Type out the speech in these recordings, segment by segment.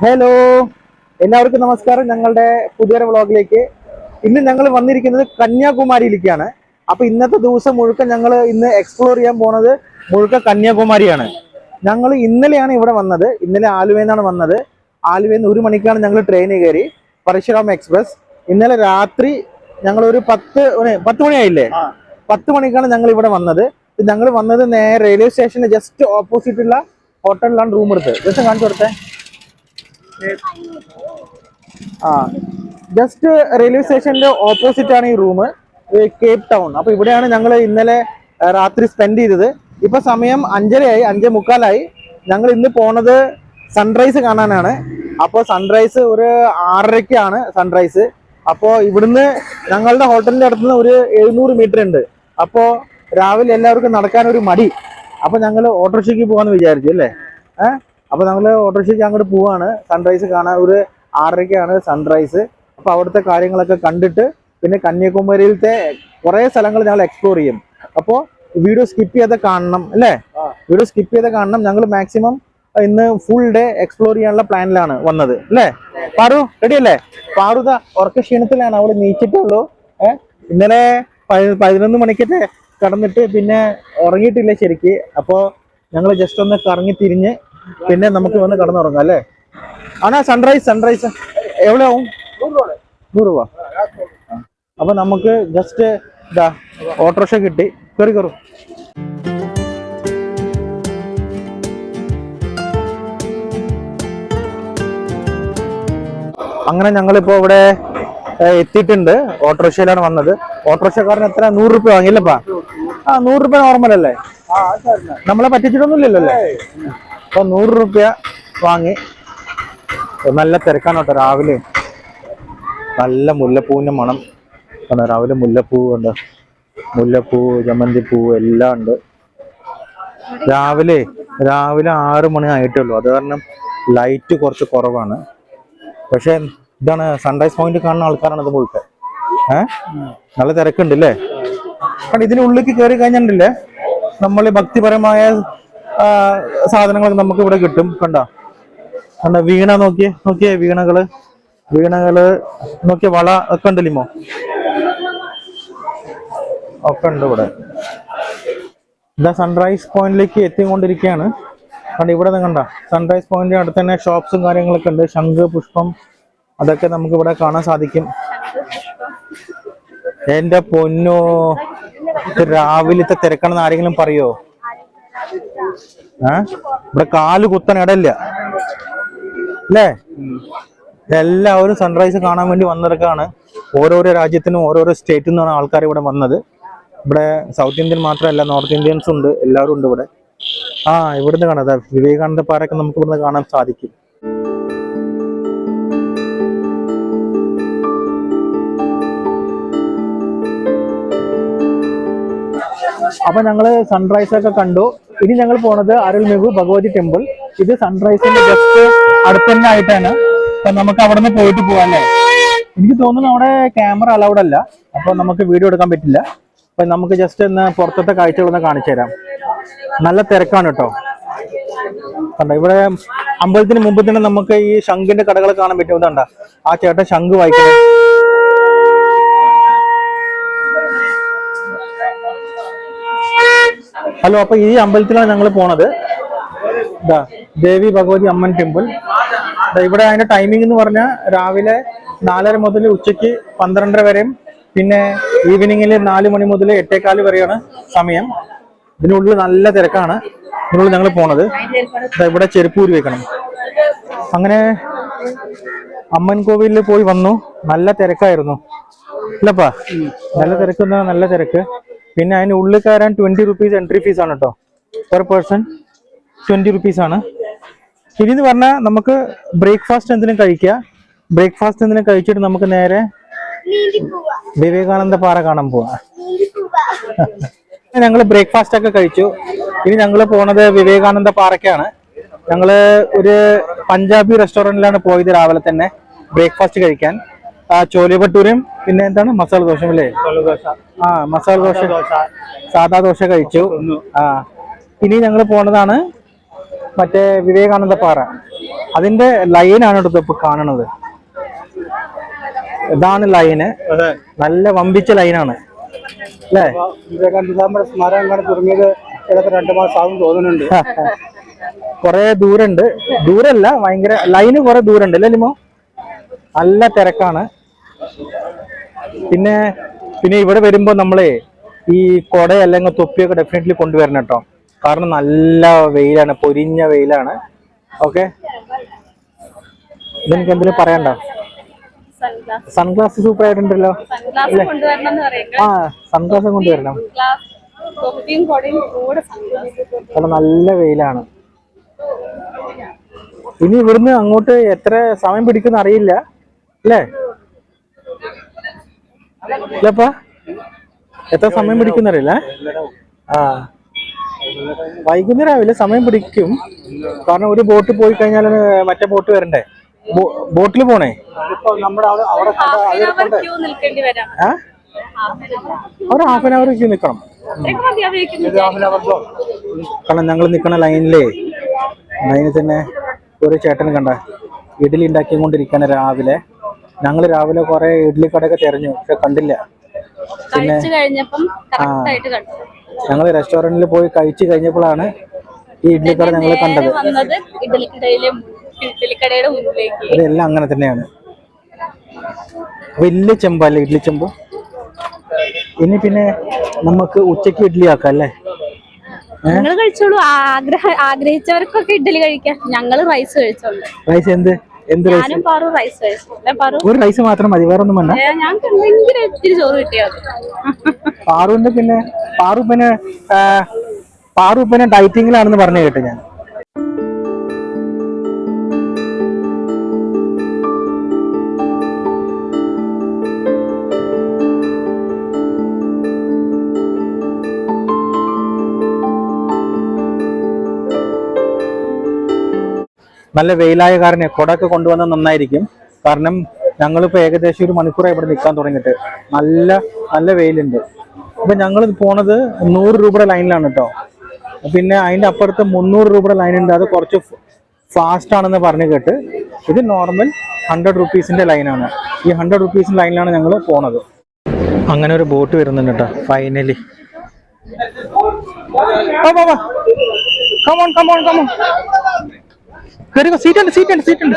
Hello, എല്ലാവർക്കും നമസ്കാരം. ഞങ്ങളുടെ പുതിയൊരു വ്ളോഗിലേക്ക് ഇന്ന് ഞങ്ങൾ വന്നിരിക്കുന്നത് കന്യാകുമാരിയിലേക്കാണ്. അപ്പൊ ഇന്നത്തെ ദിവസം മുഴുക്ക ഞങ്ങൾ ഇന്ന് എക്സ്പ്ലോർ ചെയ്യാൻ പോണത് മുഴുക്ക കന്യാകുമാരിയാണ്. ഞങ്ങൾ ഇന്നലെയാണ് ഇവിടെ വന്നത്. ഇന്നലെ ആലുവയിൽ നിന്നാണ് വന്നത്. ആലുവയിൽ നിന്ന് 1 മണിക്കാണ് ഞങ്ങൾ ട്രെയിൻ കയറി, പരശുരാം എക്സ്പ്രസ്. ഇന്നലെ രാത്രി ഞങ്ങൾ ഒരു 10 മണിയായില്ലേ, 10 മണിക്കാണ് ഞങ്ങൾ ഇവിടെ വന്നത്. ഞങ്ങൾ വന്നത് നേരെ റെയിൽവേ സ്റ്റേഷന് ജസ്റ്റ് ഓപ്പോസിറ്റ് ഉള്ള ഹോട്ടലിലാണ് റൂം എടുത്തത്. ജസ്റ്റ് കാണിച്ചു കൊടുത്തേ. ജസ്റ്റ് റെയിൽവേ സ്റ്റേഷന്റെ ഓപ്പോസിറ്റ് ആണ് ഈ റൂം, കേപ്പ് ടൗൺ. അപ്പൊ ഇവിടെയാണ് ഞങ്ങൾ ഇന്നലെ രാത്രി സ്പെൻഡ് ചെയ്തത്. ഇപ്പൊ സമയം 5:30 ആയി, 5:45. ഞങ്ങൾ ഇന്ന് പോണത് സൺറൈസ് കാണാനാണ്. അപ്പോൾ സൺറൈസ് ഒരു 6:30-ക്കാണ് സൺറൈസ്. അപ്പോൾ ഇവിടുന്ന് ഞങ്ങളുടെ ഹോട്ടലിന്റെ അടുത്തുനിന്ന് ഒരു 700 മീറ്റർ ഉണ്ട്. അപ്പോൾ രാവിലെ എല്ലാവർക്കും നടക്കാൻ ഒരു മടി. അപ്പൊ ഞങ്ങൾ ഓട്ടോറിക്ഷയ്ക്ക് പോകാന്ന് വിചാരിച്ചു അല്ലേ. അപ്പൊ ഞങ്ങൾ ഓട്ടോറിക്ഷയ്ക്ക് അങ്ങോട്ട് പോവാണ് സൺറൈസ് കാണാൻ. ഒരു 6:30-ക്കാണ് സൺറൈസ്. അപ്പൊ അവിടുത്തെ കാര്യങ്ങളൊക്കെ കണ്ടിട്ട് പിന്നെ കന്യാകുമാരിയിലത്തെ കുറെ സ്ഥലങ്ങൾ ഞങ്ങൾ എക്സ്പ്ലോർ ചെയ്യും. അപ്പോൾ വീഡിയോ സ്കിപ്പ് ചെയ്ത് കാണണം അല്ലേ, വീഡിയോ സ്കിപ്പ് ചെയ്ത് കാണണം. ഞങ്ങൾ മാക്സിമം ഇന്ന് ഫുൾ ഡേ എക്സ്പ്ലോർ ചെയ്യാനുള്ള പ്ലാനിലാണ് വന്നത് അല്ലേ. പാറു റെഡി അല്ലേ? പാറുത ഉറക്ക ക്ഷീണത്തിലാണ്, അവള് നീച്ചിട്ടുള്ളൂ. ഇന്നലെ 11 മണിക്കത്തെ കടന്നിട്ട് പിന്നെ ഉറങ്ങിയിട്ടില്ല ശരിക്ക്. അപ്പോൾ ഞങ്ങൾ ജസ്റ്റ് ഒന്ന് കറങ്ങി തിരിഞ്ഞ് പിന്നെ നമുക്ക് വന്ന് കടന്നുറങ്ങാം അല്ലേ. ആണാ സൺറൈസ് എവിടെ ആവും? 100 രൂപ. അപ്പൊ നമുക്ക് ജസ്റ്റ് ഇതാ ഓട്ടോറിക്ഷ കിട്ടി, കയറും. അങ്ങനെ ഞങ്ങളിപ്പോ ഇവിടെ എത്തിയിട്ടുണ്ട്. ഓട്ടോറിക്ഷയിലാണ് വന്നത്. ഓട്ടോറിക്ഷക്കാരൻ എത്ര? 100 രൂപ വാങ്ങിയില്ലപ്പാ. 100 രൂപ നോർമൽ അല്ലേ, നമ്മളെ പറ്റിച്ചിട്ടൊന്നുമില്ലല്ലോ അല്ലേ. അപ്പൊ 100 രൂപ വാങ്ങി. നല്ല തിരക്കാണ് കേട്ടോ രാവിലെ. നല്ല മുല്ലപ്പൂവിന്റെ മണം കണ്ടോ രാവിലെ. മുല്ലപ്പൂ ഉണ്ട്, മുല്ലപ്പൂ, ജമന്തിപ്പൂ എല്ലാം ഉണ്ട്. രാവിലെ 6 മണി ആയിട്ടുള്ളൂ. അത് കാരണം ലൈറ്റ് കുറച്ച് കുറവാണ്. പക്ഷെ ഇതാണ് സൺറൈസ് പോയിന്റ് കാണുന്ന ആൾക്കാരാണ് ഇത് മുഴുവൻ. നല്ല തിരക്കുണ്ട് അല്ലേ. കാരണം ഇതിനുള്ളിലേക്ക് കയറി കഴിഞ്ഞിട്ടില്ലേ, നമ്മൾ ഭക്തിപരമായ സാധനങ്ങളൊക്കെ നമുക്ക് ഇവിടെ കിട്ടും. കണ്ട വീണ നോക്കിയേ വീണകള് നോക്കിയ വള ഒക്കെ ഉണ്ടല്ലോ, ഒക്കെ ഉണ്ട് ഇവിടെ. ഇതാ സൺറൈസ് പോയിന്റിലേക്ക് എത്തിക്കൊണ്ടിരിക്കുകയാണ്. കണ്ട ഇവിടെ നിന്ന് കണ്ട സൺറൈസ് പോയിന്റിന് അടുത്ത് തന്നെ ഷോപ്സും കാര്യങ്ങളൊക്കെ ഉണ്ട്. ശംഖ്, പുഷ്പം അതൊക്കെ നമുക്ക് ഇവിടെ കാണാൻ സാധിക്കും. എന്റെ പൊന്നോ, രാവിലത്തെ തിരക്കാണെന്ന് ആരെങ്കിലും പറയോ? ഇവിടെ കാല് കുത്താൻ ഇടയില്ല അല്ലേ. എല്ലാവരും സൺറൈസ് കാണാൻ വേണ്ടി വന്നിറക്കാണ്. ഓരോരോ രാജ്യത്തിനും ഓരോരോ സ്റ്റേറ്റിൽ നിന്നാണ് ആൾക്കാർ ഇവിടെ വന്നത്. ഇവിടെ സൗത്ത് ഇന്ത്യൻ മാത്രമല്ല, നോർത്ത് ഇന്ത്യൻസും ഉണ്ട്, എല്ലാവരും ഉണ്ട് ഇവിടെ. ഇവിടുന്ന് കാണാം വിവേകാനന്ദ പാറയൊക്കെ നമുക്ക് ഇവിടുന്ന് കാണാൻ സാധിക്കും. അപ്പൊ ഞങ്ങള് സൺറൈസ് ഒക്കെ കണ്ടു. ഇനി ഞങ്ങൾ പോണത് അരുൾമിகு ഭഗവതി ടെമ്പിൾ. ഇത് സൺറൈസിന്റെ ജസ്റ്റ് അടുത്ത് തന്നെ ആയിട്ടാണ്. അപ്പൊ നമുക്ക് അവിടെ നിന്ന് പോയിട്ട് പോവാല്ലേ. എനിക്ക് തോന്നുന്നു അവിടെ ക്യാമറ അലൗഡ് അല്ല, അപ്പൊ നമുക്ക് വീഡിയോ എടുക്കാൻ പറ്റില്ല. അപ്പൊ നമുക്ക് ജസ്റ്റ് ഒന്ന് പുറത്തത്തെ കാഴ്ചകളൊന്ന് കാണിച്ചു തരാം. നല്ല തിരക്കാണ് കേട്ടോ. കണ്ടോ ഇവിടെ അമ്പലത്തിന് മുമ്പ് തന്നെ നമുക്ക് ഈ ശംഖിന്റെ കടകൾ കാണാൻ പറ്റുന്നതുണ്ട. ആ ചേട്ടൻ ശംഖ് വായിക്കണേ. ഹലോ, അപ്പൊ ഈ അമ്പലത്തിലാണ് ഞങ്ങൾ പോണത്. ദേവി ഭഗവതി അമ്മൻ ടെമ്പിൾ. ഇവിടെ അതിന്റെ ടൈമിംഗ് എന്ന് പറഞ്ഞാൽ രാവിലെ 4:30 മുതൽ ഉച്ചയ്ക്ക് 12:30 വരെയും, പിന്നെ ഈവനിങ്ങിൽ 4 മണി മുതൽ 8:15 വരെയാണ് സമയം. ഇതിനുള്ളിൽ നല്ല തിരക്കാണ്. ഇതിനുള്ളിൽ ഞങ്ങൾ പോണത്. ഇവിടെ ചെരുപ്പൂരി വെക്കണം. അങ്ങനെ അമ്മൻ കോവിലിൽ പോയി വന്നു. നല്ല തിരക്കായിരുന്നു ഇല്ലപ്പാ, നല്ല തിരക്ക്. നല്ല തിരക്ക്. പിന്നെ അതിന് ഉള്ളിൽ കയറാൻ 20 റുപ്പീസ് എൻട്രി ഫീസ് ആണ് കേട്ടോ. പെർ പേഴ്സൺ 20 റുപ്പീസ് ആണ്. ഇനിന്ന് പറഞ്ഞാൽ നമുക്ക് ബ്രേക്ക്ഫാസ്റ്റ് എന്തിനും കഴിച്ചിട്ട് നമുക്ക് നേരെ വിവേകാനന്ദ പാറ കാണാൻ പോവാ. ഞങ്ങൾ ബ്രേക്ക്ഫാസ്റ്റ് ഒക്കെ കഴിച്ചു. ഇനി ഞങ്ങൾ പോണത് വിവേകാനന്ദ പാറയ്ക്കാണ്. ഞങ്ങള് ഒരു പഞ്ചാബി റെസ്റ്റോറൻറ്റിലാണ് പോയത് രാവിലെ തന്നെ ബ്രേക്ക്ഫാസ്റ്റ് കഴിക്കാൻ. ചോലെ ഭട്ടൂരയും പിന്നെ എന്താണ് മസാല ദോശ അല്ലേ. മസാല ദോശ, സാദാ ദോശ കഴിച്ചു. ഇനി ഞങ്ങൾ പോണതാണ് മറ്റേ വിവേകാനന്ദ പാറ. അതിന്റെ ലൈനാണ് എടുത്ത് ഇപ്പൊ കാണണത്. ഇതാണ് ലൈന്, നല്ല വമ്പിച്ച ലൈനാണ് അല്ലേ? വിവേകാനന്ദ സ്മാരകം തുടങ്ങിയത് 2 മാസം ആവും തോന്നുന്നുണ്ട്. കൊറേ ദൂരണ്ട്, ദൂരല്ല ഭയങ്കര ലൈന് കുറെ ദൂരണ്ട് അല്ലേ ലിമോ? നല്ല തിരക്കാണ്. പിന്നെ ഇവിടെ വരുമ്പോ നമ്മളെ ഈ കൊട അല്ലെങ്കിൽ തൊപ്പിയൊക്കെ ഡെഫിനറ്റ്ലി കൊണ്ടുവരണം കേട്ടോ. കാരണം നല്ല വെയിലാണ്, പൊരിഞ്ഞ വെയിലാണ്. ഓക്കെ, ഇതെനിക്ക് എന്തെങ്കിലും പറയണ്ടോ? സൺഗ്ലാസ് സൂപ്പർ ആയിട്ടുണ്ടല്ലോ. ആ, സൺഗ്ലാസ് കൊണ്ടുവരണം. കാരണം നല്ല വെയിലാണ്. ഇനി ഇവിടുന്ന് അങ്ങോട്ട് എത്ര സമയം പിടിക്കുന്ന അറിയില്ല അല്ലേ? ഇല്ലപ്പാ, എത്ര സമയം പിടിക്കുന്ന അറിയില്ല. ആ, വൈകുന്നേരം ആവില്ല, സമയം പിടിക്കും. കാരണം ഒരു ബോട്ട് പോയി കഴിഞ്ഞാൽ മറ്റേ ബോട്ട് വരണ്ടേ? ബോട്ടിൽ പോണേ. ഒരു ഹാഫ് ആൻ അവർ നിൽക്കണം. കാരണം ഞങ്ങൾ നിൽക്കണ ലൈനിൽ തന്നെ ഒരു ചേട്ടൻ കണ്ട ഇഡ്ഡലി ഉണ്ടാക്കിക്കൊണ്ടിരിക്കാണ് രാവിലെ. ഞങ്ങൾ രാവിലെ കുറെ ഇഡ്ഡലി കടയൊക്കെ തിരഞ്ഞു, പക്ഷെ കണ്ടില്ല. പിന്നെ ഞങ്ങൾ റെസ്റ്റോറന്റിൽ പോയി കഴിച്ചു കഴിഞ്ഞപ്പോഴാണ് ഈ ഇഡ്ഡലി കട ഞങ്ങൾ കണ്ടത്. അതെല്ലാം അങ്ങനെ തന്നെയാണ്, വലിയ ചെമ്പല്ലേ ഇഡ്ഡലി ചെമ്പ്. ഇനി പിന്നെ നമുക്ക് ഉച്ചക്ക് ഇഡ്ഡലി ആക്കാം അല്ലേ? നിങ്ങൾ കഴിച്ചോളൂ, ആഗ്രഹിച്ചവർക്കൊക്കെ ഇഡ്ഡലി കഴിക്കാം. ഞങ്ങള് റൈസ് കഴിച്ചോളൂ. റൈസ് എന്ത് ഞാനും പാറു റൈസ് കഴിച്ചു. ഒരു റൈസ് മാത്രം മതി, വേറെ ഒന്നും വേണ്ട. ഞങ്ങൾക്ക് എന്തെങ്കിലും ഇത്തിരി ചോറ് കിട്ടിയാൽ മതി. പാറു പിന്നെ ഡയറ്റിങ്ങിലാണെന്ന് പറഞ്ഞു കേട്ടു ഞാൻ. നല്ല വെയിലായ കാരണം കൊടയൊക്കെ കൊണ്ടുവന്നാൽ നന്നായിരിക്കും. കാരണം ഞങ്ങളിപ്പോൾ ഏകദേശം 1 മണിക്കൂറായി ഇവിടെ നിൽക്കാൻ തുടങ്ങിയിട്ട്. നല്ല വെയിലുണ്ട്. അപ്പം ഞങ്ങൾ പോണത് 100 രൂപയുടെ ലൈനിലാണ് കേട്ടോ. പിന്നെ അതിൻ്റെ അപ്പുറത്ത് 300 രൂപയുടെ ലൈനുണ്ട്, അത് കുറച്ച് ഫാസ്റ്റ് ആണെന്ന് പറഞ്ഞു കേട്ട്. ഇത് നോർമൽ 100 റുപ്പീസിൻ്റെ ലൈനാണ്. ഈ 100 റുപ്പീസിൻ്റെ ലൈനിലാണ് ഞങ്ങൾ പോണത്. അങ്ങനെ ഒരു ബോട്ട് വരുന്നുണ്ട് കേട്ടോ ഫൈനലി. കമോൺ കയറിക്കോ, സീറ്റുണ്ട്.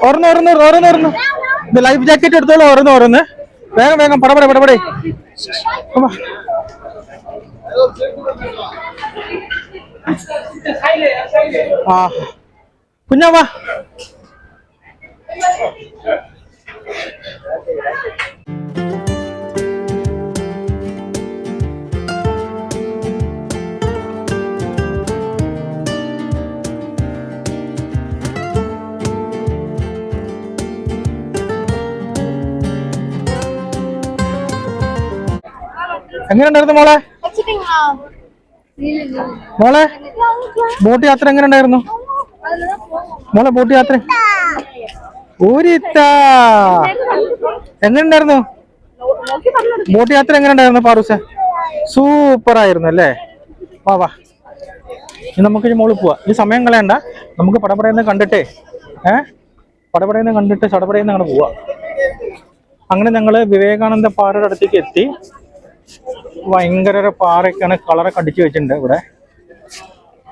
ഓരോന്ന് ലൈഫ് ജാക്കറ്റ് എടുത്തോളൂ. ഓരോന്ന് വേഗം പടപടേ. ആ കുഞ്ഞാവാ. എങ്ങനെയുണ്ടായിരുന്നു മോളെ ബോട്ട് യാത്ര എങ്ങനെയുണ്ടായിരുന്നു മോളെ? ബോട്ട് യാത്ര എങ്ങനെയുണ്ടായിരുന്നു ബോട്ട് യാത്ര? എങ്ങനെയുണ്ടായിരുന്നു പാറൂസ? സൂപ്പർ ആയിരുന്നു അല്ലേ? വാ ഇനി നമുക്ക് മോള് പോവാ. ഈ സമയം കളയണ്ട, നമുക്ക് പടപടയെന്ന് കണ്ടിട്ടേ പടപടയെന്ന് കണ്ടിട്ട് ചടപടയെന്ന് അങ്ങനെ പോവാ. അങ്ങനെ ഞങ്ങള് വിവേകാനന്ദ പാറയുടെ അടുത്തേക്ക് എത്തി. ഭയങ്കര ഒരു പാറയൊക്കെയാണ്, കളറൊക്കെ അടിച്ചു വെച്ചിട്ടുണ്ട് ഇവിടെ.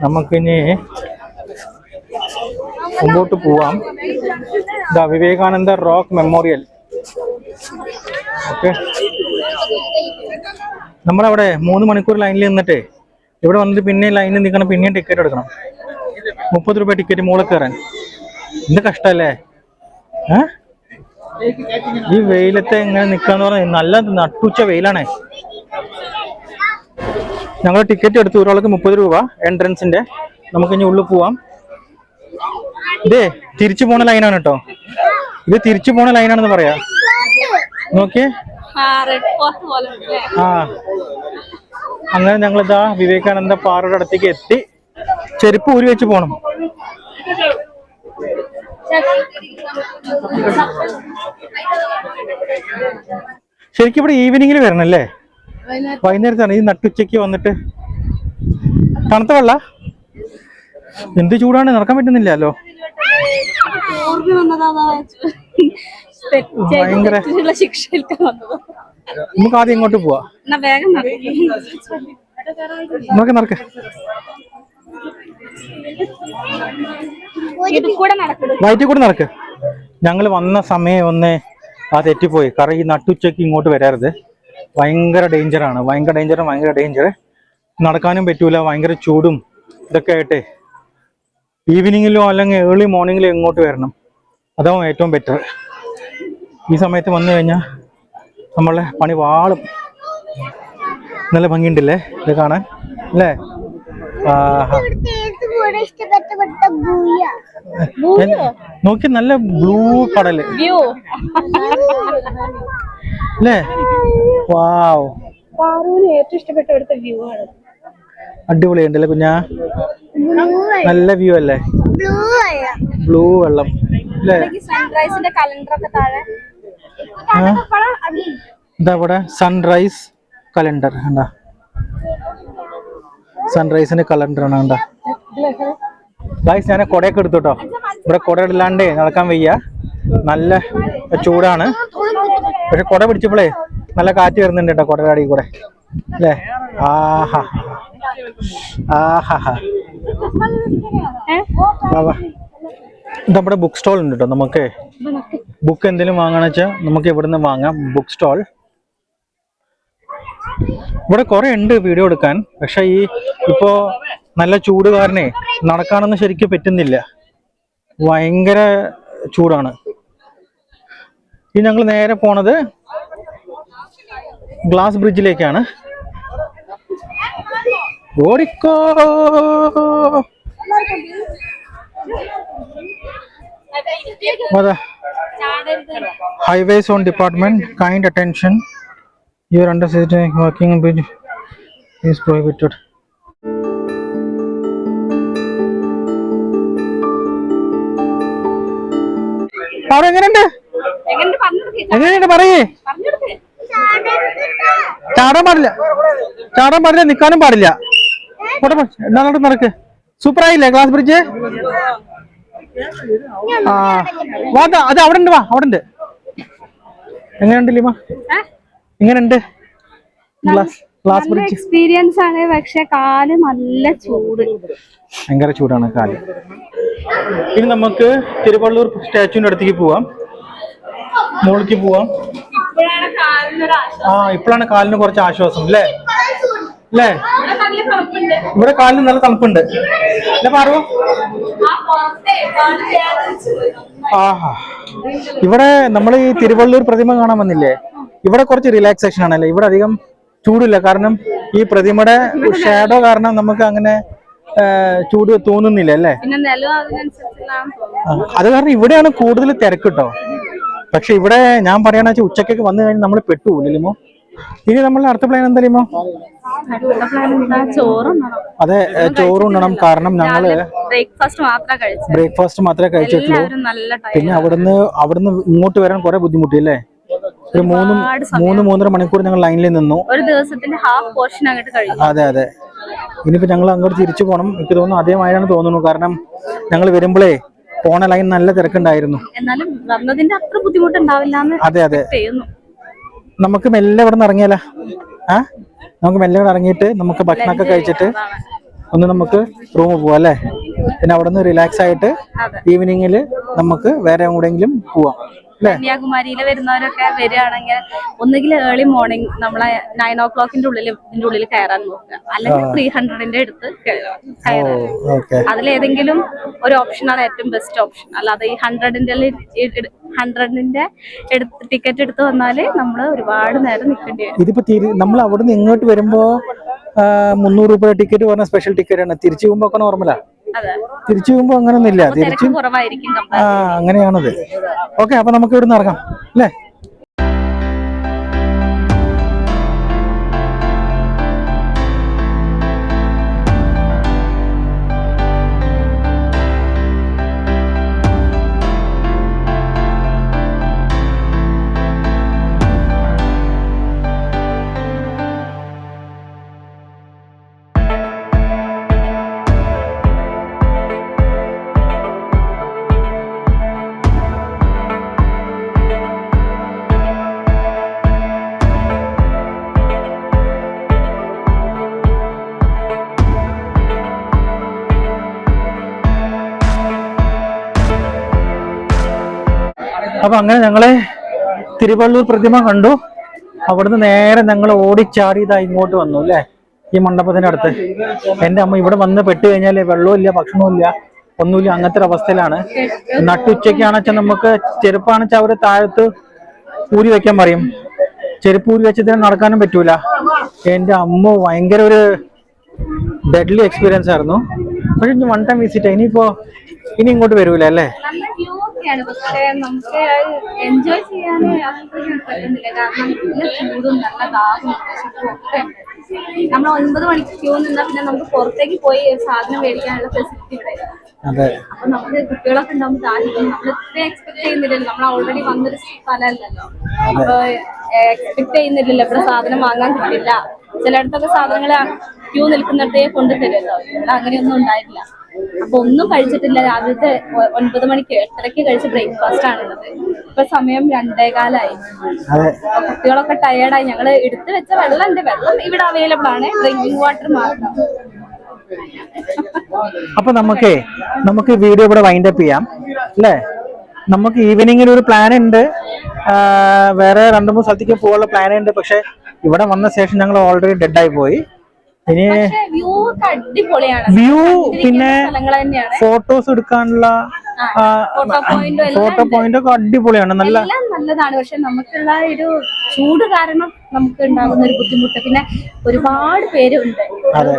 നമുക്കിനി മുമ്പോട്ട് പോവാം. ദാ വിവേകാനന്ദ റോക്ക് മെമ്മോറിയൽ. ഓക്കെ, നമ്മളവിടെ 3 മണിക്കൂർ ലൈനിൽ നിന്നിട്ടേ ഇവിടെ വന്നിട്ട് പിന്നെ ലൈനിൽ നിൽക്കണം, പിന്നെയും ടിക്കറ്റ് എടുക്കണം. 30 രൂപ ടിക്കറ്റ് മുകളിൽ കയറാൻ. എന്ത് കഷ്ടല്ലേ? ഈ വെയിലത്തെ എങ്ങനെ നിക്കാന്ന് പറഞ്ഞാൽ നല്ല നട്ടുച്ച വെയിലാണേ. ഞങ്ങൾ ടിക്കറ്റ് എടുത്തു, ഒരാൾക്ക് 30 രൂപ എൻട്രൻസിന്റെ. നമുക്ക് ഇനി ഉള്ളിൽ പോവാം. ഇതേ തിരിച്ചു പോണ ലൈനാണ് കേട്ടോ. ഇത് തിരിച്ചു പോണ ലൈനാണെന്ന് പറയാ. നോക്കിയേ. അങ്ങനെ ഞങ്ങളിതാ വിവേകാനന്ദ പാറയുടെ അടുത്തേക്ക് എത്തി. ചെരുപ്പ് ഊരി വെച്ച് പോണം. ശരിക്കും ഇവിടെ ഈവനിങ്ങിൽ വരണം അല്ലേ? വൈകുന്നേരത്താണ്. ഈ നട്ടുച്ചയ്ക്ക് വന്നിട്ട് തണുത്ത വെള്ള എന്ത് ചൂടാണ്, നടക്കാൻ പറ്റുന്നില്ലല്ലോ. ഭയങ്കര ശിക്ഷ ഏൽക്കാൻ വന്നത്. നമുക്ക് ആദ്യം ഇങ്ങോട്ട് പോവാ. എന്നാ വേഗം നടക്ക്. വയറ്റിൽ കൂടെ നടക്ക്. ഞങ്ങൾ വന്ന സമയം ഒന്ന് തെറ്റിപ്പോയി. കാരണം ഈ നട്ടുച്ചയ്ക്ക് ഇങ്ങോട്ട് വരരുത്. ഭയങ്കര ഡേഞ്ചറാണ്. ഭയങ്കര ഡേഞ്ചർ. നടക്കാനും പറ്റൂല. ഭയങ്കര ചൂടും ഇതൊക്കെ ആയിട്ടേ ഈവനിങ്ങിലോ അല്ലെങ്കിൽ ഏർലി മോർണിംഗിലോ ഇങ്ങോട്ട് വരണം. അതാവും ഏറ്റവും ബെറ്റർ. ഈ സമയത്ത് വന്നു കഴിഞ്ഞാൽ നമ്മളെ പണി വാളും. നല്ല ഭംഗിയുണ്ടല്ലേ ഇത് കാണാൻ അല്ലേ? നോക്കി, നല്ല ബ്ലൂ കടല് അല്ലേ? വാവ്, ഏറ്റവും ഇഷ്ടപ്പെട്ട ഇവിടുത്തെ വ്യൂ ആണ്. അടിപൊളിയുണ്ടല്ലേ കുഞ്ഞാ? നല്ല വ്യൂ അല്ലേ? ബ്ലൂ വെള്ളം അല്ലേ? സൺറൈസിന്റെ കലണ്ടർ ഒക്കെ താഴെ എന്താ ഇവിടെ സൺറൈസ് കലണ്ടർ എന്താ? സൺറൈസിന്റെ കലണ്ടർ ആണ് എന്താ ഗൈസ്? ഞാൻ കൊടയൊക്കെ എടുത്തു കേട്ടോ. ഇവിടെ കൊട ഇല്ലാണ്ടേ നടക്കാൻ വയ്യ. നല്ല ചൂടാണ്. പക്ഷെ കൊട പിടിച്ചപ്പോഴേ നല്ല കാറ്റ് വരുന്നുണ്ട് കേട്ടോ കൊടയുടെ അടിയിൽ കൂടെ അല്ലേ? ആഹാ ആഹാ. നമ്മുടെ ബുക്ക് സ്റ്റോൾ ഉണ്ട് കേട്ടോ. നമുക്ക് ബുക്ക് എന്തെങ്കിലും വാങ്ങാന്ന് വെച്ചാൽ നമുക്ക് ഇവിടുന്ന് വാങ്ങാം. ബുക്ക് സ്റ്റോൾ ഇവിടെ കുറെ ഉണ്ട് വീഡിയോ എടുക്കാൻ. പക്ഷെ ഇപ്പോ നല്ല ചൂട് കാരണേ നടക്കാനൊന്നും ശരിക്കും പറ്റുന്നില്ല. ഭയങ്കര ചൂടാണ്. ഇനി ഞങ്ങൾ നേരെ പോണത് ഗ്ലാസ് ബ്രിഡ്ജിലേക്കാണ്. ഓടിക്കോ. Highways on department, kind attention. You are under walking bridge is prohibited. അവിടെ എങ്ങനെയുണ്ട്? പറയേ. ചാടാൻ പാടില്ല, നിക്കാനും പാടില്ല. എന്നാലും നടക്ക്. സൂപ്പർ ആയില്ലേ ഗ്ലാസ് ബ്രിഡ്ജ്? അത് അവിടെ ഉണ്ട്. അവിടെ ഉണ്ട്. എങ്ങനെയുണ്ട് ലിമ? എങ്ങനെയുണ്ട് ഗ്ലാസ് ബ്രിഡ്ജ്? എക്സ്പീരിയൻസ് ആണ്. പക്ഷെ കാല് നല്ല ചൂട്, ഭയങ്കര ചൂടാണ് കാല്. ഇനി നമുക്ക് തിരുവള്ളൂർ സ്റ്റാച്യൂവിന്റെ അടുത്തേക്ക് പോവാം. മുകളിലേക്ക് പോവാം. ഇപ്പോഴാണ് കാലിന് കുറച്ച് ആശ്വാസം അല്ലേ? ഇവിടെ കാലിന് നല്ല തണുപ്പുണ്ട് അല്ലേ പാറു? ആഹാ. ഇവിടെ നമ്മൾ ഈ തിരുവള്ളൂർ പ്രതിമ കാണാൻ വന്നില്ലേ? ഇവിടെ കുറച്ച് റിലാക്സേഷൻ ആണല്ലേ. ഇവിടെ അധികം ചൂടില്ല. കാരണം ഈ പ്രതിമയുടെ ഷാഡോ കാരണം നമുക്ക് അങ്ങനെ ചൂട് തോന്നുന്നില്ല അല്ലേ? അത് കാരണം ഇവിടെയാണ് കൂടുതൽ തിരക്ക് കേട്ടോ. പക്ഷെ ഇവിടെ ഞാൻ പറയാന്ന് വെച്ചാൽ ഉച്ചക്കൊക്കെ വന്നു കഴിഞ്ഞാൽ നമ്മൾ പെട്ടുപോലില്ലുമോ? ഇനി നമ്മൾ അടുത്ത പ്ലാൻ എന്താ ലിമോ? അതെ, ചോറുണ്ണണം. കാരണം ഞങ്ങള് ബ്രേക്ക്ഫാസ്റ്റ് മാത്രമേ കഴിച്ചിട്ടുള്ളൂ. പിന്നെ അവിടുന്ന് ഇങ്ങോട്ട് വരാൻ കുറെ ബുദ്ധിമുട്ടില്ലേ? ഒരു 3-3.5 മണിക്കൂർ ഞങ്ങൾ ലൈനിൽ നിന്നു. ഒരു ദിവസത്തിന്റെ ഹാഫ് പോർഷൻ അങ്ങോട്ട് കഴിയും. അതെ. ഇനിയിപ്പോ ഞങ്ങൾ അങ്ങോട്ട് തിരിച്ചു പോകണം. എനിക്ക് തോന്നുന്നു അതേമാതിരിയാണ് തോന്നുന്നു. കാരണം ഞങ്ങൾ വരുമ്പോഴേ പോണ ലൈൻ നല്ല തിരക്കുണ്ടായിരുന്നു. എന്നാലും വന്നതിന്റെ അത്ര ബുദ്ധിമുട്ടുണ്ടാവില്ല. അതെ. നമുക്ക് മെല്ലെ ഇവിടെ നിന്ന് ഇറങ്ങിയാലോ? നമുക്ക് മെല്ലെ ഇവിടെ ഇറങ്ങിയിട്ട് നമുക്ക് ഭക്ഷണമൊക്കെ കഴിച്ചിട്ട് ഒന്ന് നമുക്ക് റൂമിൽ പോവാം അല്ലേ? പിന്നെ അവിടെ നിന്ന് റിലാക്സ് ആയിട്ട് ഈവനിങ്ങിൽ നമുക്ക് വേറെ എവിടെയെങ്കിലും പോവാം. കന്യാകുമാരിയിൽ വരുന്നവരൊക്കെ വരികയാണെങ്കിൽ ഒന്നുകിൽ ഏർലി മോർണിംഗ് നമ്മളെ 9 o'clock ഇതിന്റെ ഉള്ളിൽ കയറാൻ നോക്കുക. അല്ലെങ്കിൽ 300 അടുത്ത് കയറാൻ. അതിലേതെങ്കിലും ഒരു ഓപ്ഷനാണ് ഏറ്റവും ബെസ്റ്റ് ഓപ്ഷൻ. അല്ലാതെ ഈ 100ന്റെ ടിക്കറ്റ് എടുത്ത് വന്നാല് നമ്മള് ഒരുപാട് നേരം നിൽക്കേണ്ടി വരും. ഇതിപ്പോ നമ്മൾ അവിടെ നിന്ന് ഇങ്ങോട്ട് വരുമ്പോ 300 രൂപ ടിക്കറ്റ് പറഞ്ഞ സ്പെഷ്യൽ ടിക്കറ്റ് ആണ്. തിരിച്ചു പോകുമ്പോ ഒക്കെ നോർമലാ. തിരിച്ചു പോകുമ്പോ അങ്ങനൊന്നും ഇല്ല. അങ്ങനെയാണത്. ഓക്കെ, അപ്പൊ നമുക്ക് ഇവിടുന്ന് ഇറങ്ങാം അല്ലേ? അപ്പൊ അങ്ങനെ ഞങ്ങള് തിരുവള്ളൂർ പ്രതിമ കണ്ടു. അവിടുന്ന് നേരെ ഞങ്ങൾ ഓടിച്ചാടി ഇതാ ഇങ്ങോട്ട് വന്നു അല്ലേ, ഈ മണ്ഡപത്തിന്റെ അടുത്ത്. എന്റെ അമ്മ ഇവിടെ വന്ന് പെട്ട് കഴിഞ്ഞാല് വെള്ളവും ഇല്ല, ഭക്ഷണവും ഇല്ല, ഒന്നുമില്ല, അങ്ങനത്തെ ഒരു അവസ്ഥയിലാണ്. നട്ടുച്ചയ്ക്കാണെച്ചാൽ നമുക്ക് ചെരുപ്പാണെച്ചാൽ അവര് താഴത്ത് ഊരി വെക്കാൻ പറയും. ചെരുപ്പ് ഊരി വെച്ചതിന് നടക്കാനും പറ്റൂല. എന്റെ അമ്മ ഭയങ്കര ഒരു ഡെഡ്ലി എക്സ്പീരിയൻസ് ആയിരുന്നു. പക്ഷെ ഇനി വൺ ടൈം വിസിറ്റ്. ഇനി ഇങ്ങോട്ട് വരൂല അല്ലേ? നല്ല വ്യൂ ഒക്കെയാണ്, പക്ഷേ നമുക്ക് എൻജോയ് ചെയ്യാൻ അത്രയും പറ്റുന്നില്ല. കാരണം നല്ല ചൂടും നല്ല ദാഹവും വിശപ്പും ഒക്കെ ഉണ്ട്. നമ്മൾ 9 മണിക്ക് ക്യൂ നിന്നാൽ പിന്നെ നമുക്ക് പുറത്തേക്ക് പോയി ഒരു സാധനം മേടിക്കാനുള്ള ഫെസിലിറ്റി ഇവിടെ ഇല്ല. അപ്പൊ നമുക്ക് കുട്ടികളൊക്കെ ഉണ്ടാകുമ്പോൾ ദാഹിക്കും. നമ്മൾ ഇത്രയും എക്സ്പെക്ട് ചെയ്യുന്നില്ലല്ലോ, നമ്മൾ ഓൾറെഡി വന്നൊരു സ്ഥലമല്ലല്ലോ. അപ്പൊ എക്സ്പെക്ട് ചെയ്യുന്നില്ലല്ലോ ഇവിടെ സാധനം വാങ്ങാൻ കിട്ടില്ല. ചിലയിടത്തൊക്കെ സാധനങ്ങൾ ക്യൂ നിൽക്കുന്നിടത്തേ കൊണ്ടുതരുമല്ലോ, ഇവിടെ അങ്ങനെയൊന്നും ഉണ്ടായിട്ടില്ല. അപ്പൊ ഒന്നും കഴിച്ചിട്ടില്ല. രാവിലത്തെ 9 മണിക്ക് 8:30 കഴിച്ച ബ്രേക്ക്ഫാസ്റ്റ് ആണുള്ളത്. ഇപ്പൊ സമയം 2:15. കുട്ടികളൊക്കെ ടയേർഡായി. ഞങ്ങള് എടുത്തു വെച്ച വെള്ളം ഇവിടെ അവൈലബിൾ ആണ്, ഡ്രിങ്കിങ് വാട്ടർ മാത്രം. അപ്പൊ നമുക്ക് വീഡിയോ ഇവിടെ വൈൻഡ് അപ്പ് ചെയ്യാം അല്ലേ? നമുക്ക് ഈവനിങ്ങിൽ ഒരു പ്ലാൻ ഉണ്ട്, വേറെ 2-3 സ്ഥലത്തേക്ക് പോകാനുള്ള പ്ലാൻ ഉണ്ട്. പക്ഷെ ഇവിടെ വന്ന ശേഷം ഞങ്ങൾ ഓൾറെഡി ഡെഡ് ആയി പോയി. ഇനി വ്യൂ പിന്നെ ഫോട്ടോസ് എടുക്കാനുള്ള ഫോട്ടോ പോയിന്റ് ഒക്കെ അടിപൊളിയാണ്, നല്ലതാണ്. പക്ഷെ നമുക്കുള്ള ഒരു ചൂട് കാരണം നമുക്ക് ഉണ്ടാകുന്ന ഒരു ബുദ്ധിമുട്ട്. പിന്നെ ഒരുപാട് പേരുണ്ട്,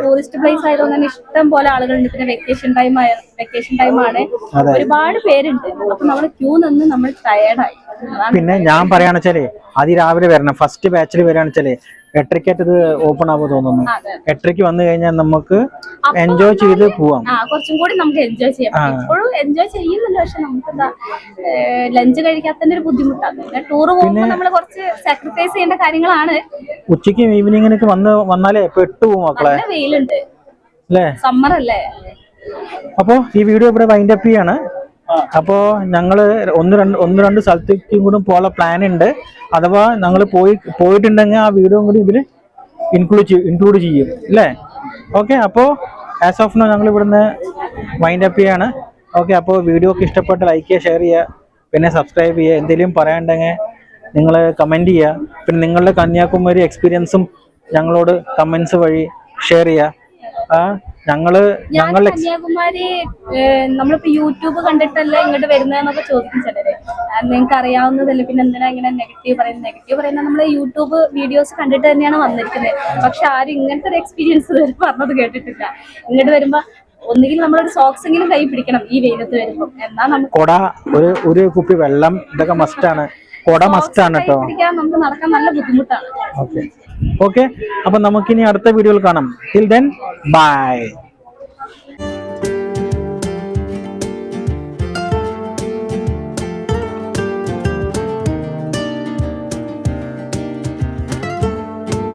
ടൂറിസ്റ്റ് പ്ലേസ് ആയതുകൊണ്ട് തന്നെ ഇഷ്ടം പോലെ ആളുകളുണ്ട്. പിന്നെ വെക്കേഷൻ ടൈമാണ്, ഒരുപാട് പേരുണ്ട്. അപ്പൊ നമ്മൾ ക്യൂ നിന്ന് നമ്മൾ ടയേർഡായി. പിന്നെ ഞാൻ പറയാണെച്ചാല് അതിരാവിലെ വരണം. ഫസ്റ്റ് ബാച്ചിൽ വരികയാണെച്ചാല് 8:30 ഇത് ഓപ്പൺ ആവുക തോന്നുന്നു. 8:30 വന്നു കഴിഞ്ഞാൽ നമുക്ക് എൻജോയ് ചെയ്ത് പോവാം. കുറച്ചും കൂടി നമുക്ക് എൻജോയ് ചെയ്യാം. ഇപ്പോഴും എൻജോയ് ചെയ്യുന്നുണ്ട്, പക്ഷെ നമുക്ക് ലഞ്ച് കഴിക്കാത്തതിന്റെ ഒരു ബുദ്ധിമുട്ടാണ്. പിന്നെ ടൂർ പോകുമ്പോൾ നമ്മൾ കുറച്ച് സാക്രിഫൈസ് ചെയ്യേണ്ട കാര്യങ്ങളാണ്. ഉച്ചയ്ക്കും ഈവനിങ്ങിനൊക്കെ വന്നാലേ പെട്ടുപോകും മക്കളെ, വെയിലുണ്ട് അല്ലേ, സമ്മർ അല്ലേ. അപ്പോ ഈ വീഡിയോ ഇവിടെ വൈൻഡ് അപ്പ് ചെയ്യാണ്. അപ്പോ ഞങ്ങള് ഒന്ന് രണ്ട് സ്ഥലത്തേക്കും കൂടെ പോകാനുള്ള പ്ലാൻ ഉണ്ട്. അഥവാ ഞങ്ങൾ പോയിട്ടുണ്ടെങ്കിൽ ആ വീഡിയോ കൂടി ഇതില് ഇൻക്ലൂഡ് ചെയ്യും അല്ലേ? ഓക്കെ, അപ്പോൾ ആസ് ഓഫ് നോ ഞങ്ങൾ ഇവിടുന്ന് വൈൻഡ് അപ്പ് ചെയ്യാണ്. ഓക്കെ, അപ്പോൾ വീഡിയോ ഒക്കെ ഇഷ്ടപ്പെട്ട് ലൈക്ക് ചെയ്യുക, ഷെയർ ചെയ്യുക, പിന്നെ സബ്സ്ക്രൈബ് ചെയ്യുക. എന്തെങ്കിലും പറയാനുണ്ടെങ്കിൽ നിങ്ങൾ കമൻറ്റ് ചെയ്യുക. പിന്നെ നിങ്ങളുടെ കന്യാകുമാരി എക്സ്പീരിയൻസും ഞങ്ങളോട് കമൻസ് വഴി ഷെയർ ചെയ്യുക. കന്യാകുമാരി നമ്മളിപ്പോ യൂട്യൂബ് കണ്ടിട്ടല്ലേ ഇങ്ങോട്ട് വരുന്നതെന്നൊക്കെ ചോദിക്കും ചിലര്. നിങ്ങൾക്ക് അറിയാവുന്നതല്ലേ, പിന്നെ എന്തിനാ ഇങ്ങനെ നെഗറ്റീവ് പറയുന്നത്? നമ്മള് യൂട്യൂബ് വീഡിയോസ് കണ്ടിട്ട് തന്നെയാണ് വന്നിരിക്കുന്നത്. പക്ഷെ ആരും ഇങ്ങനത്തെ ഒരു എക്സ്പീരിയൻസ് പറഞ്ഞത് കേട്ടിട്ടില്ല. ഇങ്ങോട്ട് വരുമ്പോ ഒന്നുകിൽ നമ്മളൊരു സോക്സ് എങ്കിലും കൈ പിടിക്കണം ഈ വെയിലത്ത് വരുമ്പോ. എന്നാ നമുക്ക് ഒരു കുപ്പി വെള്ളം ഇതൊക്കെ മസ്റ്റാണ്. കൊട മസ്റ്റാണ് കേട്ടോ. നമുക്ക് നടക്കാൻ നല്ല ബുദ്ധിമുട്ടാണ്. ഓക്കെ, അപ്പൊ നമുക്കിനി അടുത്ത വീഡിയോയിൽ കാണാം. Till then bye.